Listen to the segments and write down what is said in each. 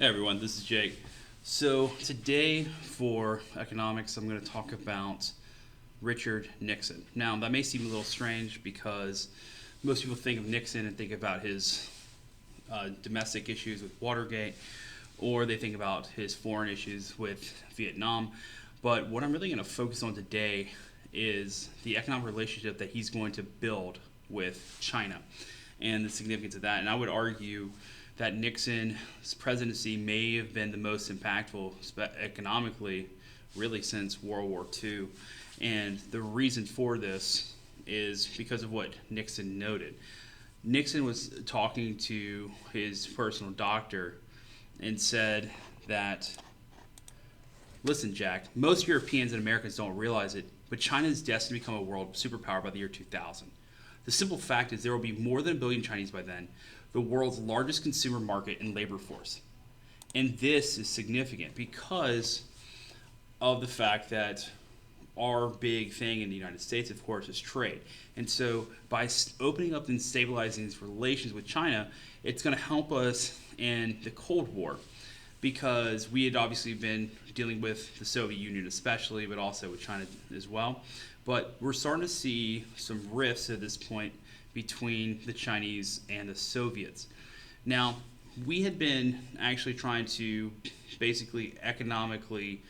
Hey everyone, this is Jake. So today for economics, I'm going to talk about Richard Nixon. Now that may seem a little strange because most people think of Nixon and think about his domestic issues with Watergate, or they think about his foreign issues with Vietnam. But what I'm really going to focus on today is the economic relationship that he's going to build with China and the significance of that. And I would argue that Nixon's presidency may have been the most impactful economically really since World War II. And the reason for this is because of what Nixon noted. Nixon was talking to his personal doctor and said that, listen, Jack, most Europeans and Americans don't realize it, but China is destined to become a world superpower by the year 2000. The simple fact is there will be more than a billion Chinese by then, the world's largest consumer market and labor force. And this is significant because of the fact that our big thing in the United States, of course, is trade. And so by opening up and stabilizing these relations with China, it's going to help us in the Cold War because we had obviously been dealing with the Soviet Union especially, but also with China as well. But we're starting to see some rifts at this point between the Chinese and the Soviets. Now, we had been actually trying to basically economically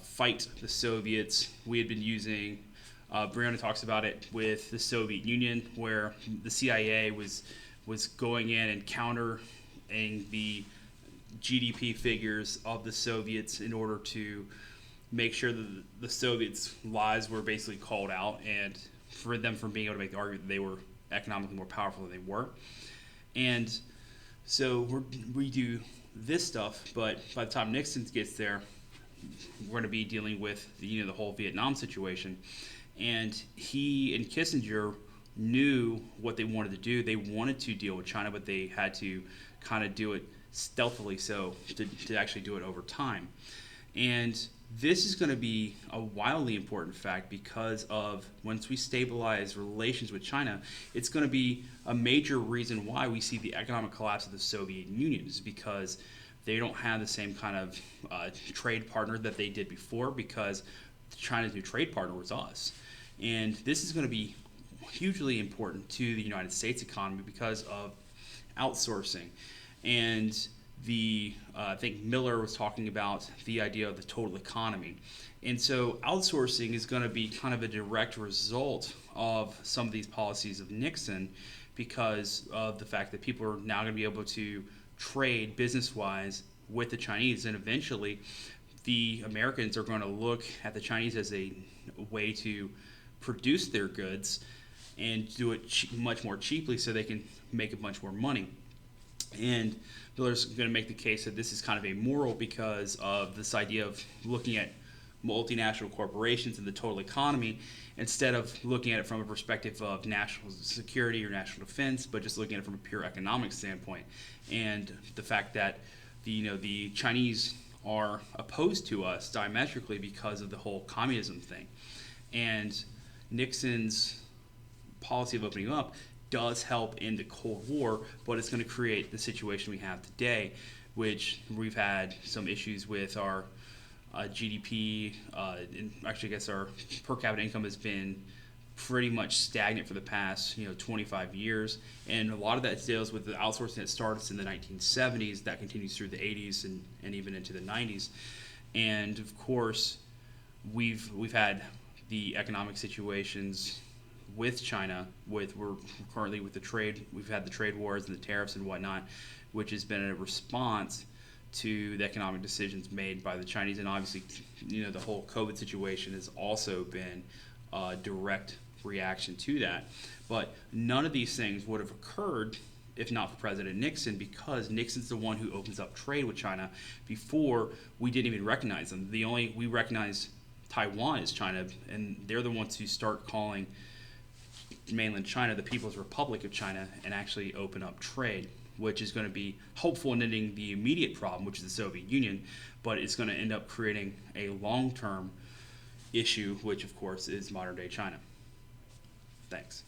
fight the Soviets. We had been using, Brianna talks about it with the Soviet Union, where the CIA was going in and countering the GDP figures of the Soviets in order to make sure that the Soviets' lies were basically called out and for them from being able to make the argument that they were economically more powerful than they were. And so we do this stuff, but by the time Nixon gets there, we're going to be dealing with the whole Vietnam situation. And he and Kissinger knew what they wanted to do. They wanted to deal with China, but they had to kind of do it stealthily so to actually do it over time. And this is going to be a wildly important fact because of once we stabilize relations with China, it's going to be a major reason why we see the economic collapse of the Soviet Union is because they don't have the same kind of trade partner that they did before because China's new trade partner was us. And this is going to be hugely important to the United States economy because of outsourcing. And I think Miller was talking about the idea of the total economy. And so outsourcing is going to be kind of a direct result of some of these policies of Nixon because of the fact that people are now going to be able to trade business-wise with the Chinese. And eventually, the Americans are going to look at the Chinese as a way to produce their goods and do it much more cheaply so they can make a bunch more money. And Miller's going to make the case that this is kind of amoral because of this idea of looking at multinational corporations and the total economy instead of looking at it from a perspective of national security or national defense, but just looking at it from a pure economic standpoint. And the fact that the Chinese are opposed to us diametrically because of the whole communism thing. And Nixon's policy of opening up does help in the Cold War, but it's going to create the situation we have today, which we've had some issues with our GDP. And actually, I guess our per capita income has been pretty much stagnant for the past 25 years, and a lot of that deals with the outsourcing that started in the 1970s that continues through the 80s and even into the 90s. And of course, we've had the economic situations with China, we're currently with the trade, we've had the trade wars and the tariffs and whatnot, which has been a response to the economic decisions made by the Chinese. And obviously, the whole COVID situation has also been a direct reaction to that. But none of these things would have occurred if not for President Nixon, because Nixon's the one who opens up trade with China. Before, we didn't even recognize them. We recognize Taiwan as China, and they're the ones who start calling mainland China the People's Republic of China and actually open up trade, which is going to be helpful in ending the immediate problem, which is the Soviet Union, but it's going to end up creating a long-term issue, which of course is modern-day China. Thanks.